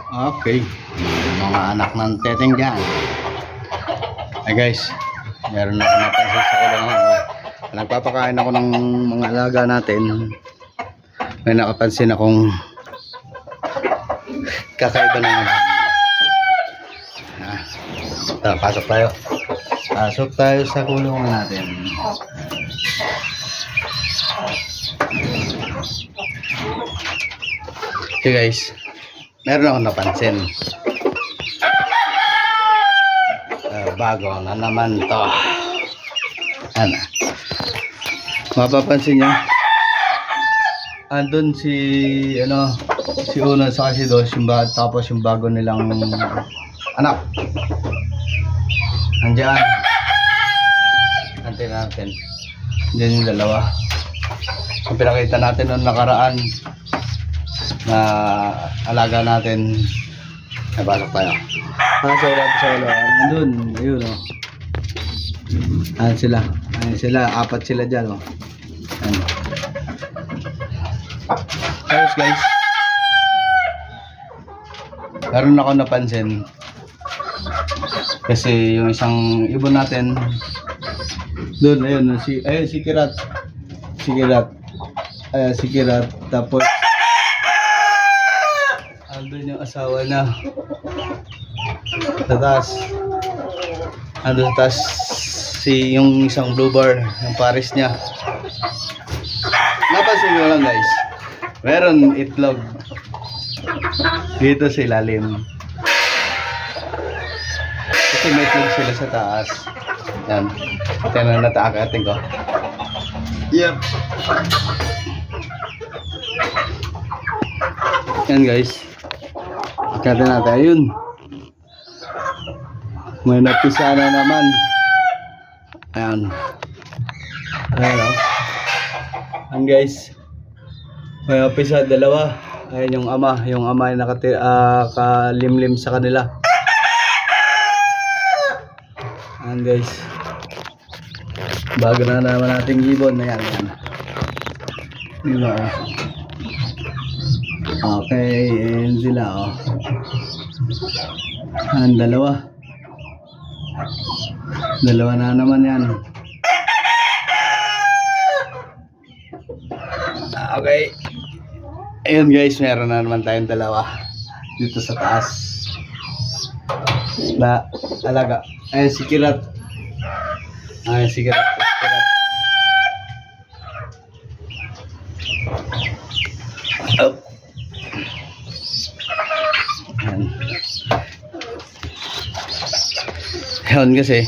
Okay. Mga anak ng teteng dyan. Ay guys, meron ako napansin sa kulungan. Nagpapakain ako ng mga alaga natin. May nakapansin akong kakaiba na naman. Pasok tayo. Pasok tayo sa kulungan natin. Okay guys, meron akong napansin. Bago na naman to. Ano? Mapapansin nyo, andun si Una sa si Dos, tapos yung bago nilang anak. Andiyan. Antin natin. Andiyan yung dalawa. Ang pinakita natin noong nakaraan na alaga natin. Nabalok tayo. Sa ulo. Andun. Ayun o. Ayan sila. Apat sila dyan o. Ayan. Ayos guys. Meron ako napansin. Kasi yung isang ibon natin doon, ayun si Kirat. Ayan si Kirat. Tapos andun yung asawa na sa taas. Andun sa taas yung isang blue bar, yung pares niya. Napansin nyo lang guys, meron itlog dito sa ilalim. Kasi may itlog sila sa taas. Yan. Tignan na taakatin ko. Yep. Yan guys. Akatin natin. Ayun. May napisa na naman. Ayan. Ayan o. Ayan guys. May napisa dalawa. Ayan yung ama. Yung ama ay kalimlim sa kanila. Ayan guys. Bago na naman nating ibon. Ayan. Diba o. Okay. Ayan sila o. Ayan dalawa. Dalawa na naman yan. Okay. Ayun guys, meron na naman tayong dalawa dito sa taas na alaga. Ayun si Kirat. Oh. Ayun kasi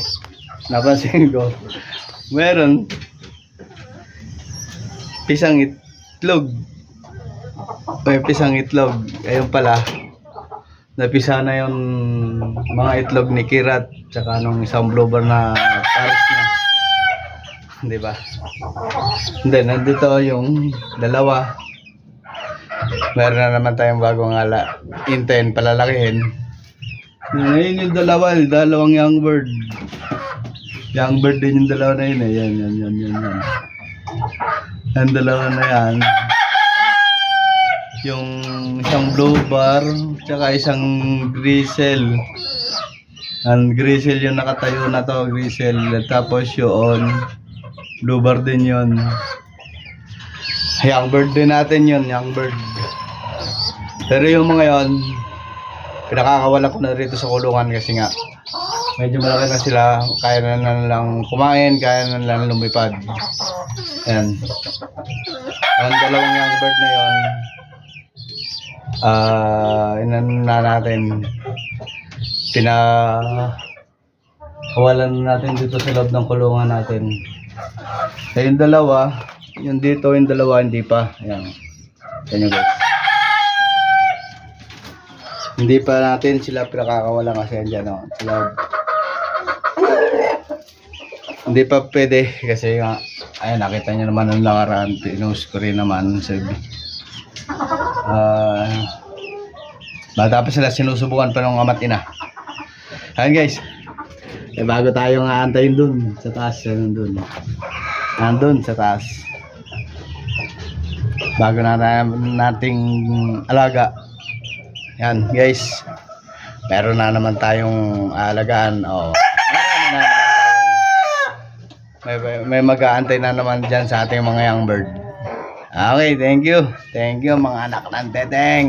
napansin ko meron pisang itlog. May pisang itlog. Ayun pala, napisa na yung mga itlog ni Kirat tsaka nung isang bloober na pares niya. Diba? Then nandito yung dalawa. Meron na naman tayong bagong ala. Hintayin palalakihin. Ngayon yung dalawang young bird. Young bird din yung dalawa na yun eh. Yan. Ang dalawa na yan. Yung isang blue bar, tsaka isang grisel. Ang grisel yung nakatayo na to, grisel. Tapos yun, blue bar din yun. Young bird din natin yun, young bird. Pero yung mga yun, pinakakawala ko na rito sa kulungan kasi nga medyo malaki na sila, kaya na lang kumain, kaya na lang lumipad. Ayan. Ang dalawang young bird na yun, inan na natin, pinakawalan natin dito sa loob ng kulungan natin. Kaya yung dalawa, yung dito, yung dalawa hindi pa. Ayan. Ayan guys. Hindi pa natin sila pinakakawalan kasi andyan o. Sila hindi pa pwede kasi nga, ayun, nakita nyo naman ng nakaraan, pinost ko rin naman sa bata pa sila, sinusubukan pa ng ama't ina. Ayun guys, bago tayo nga antayin dun sa taas, nandun sa taas, bago na nating alaga Yan guys. Meron na naman tayong aalagaan. Oh. Meron na naman may mag-aantay na naman dyan sa ating mga young bird. Okay, thank you. Thank you mga anak ng teteng.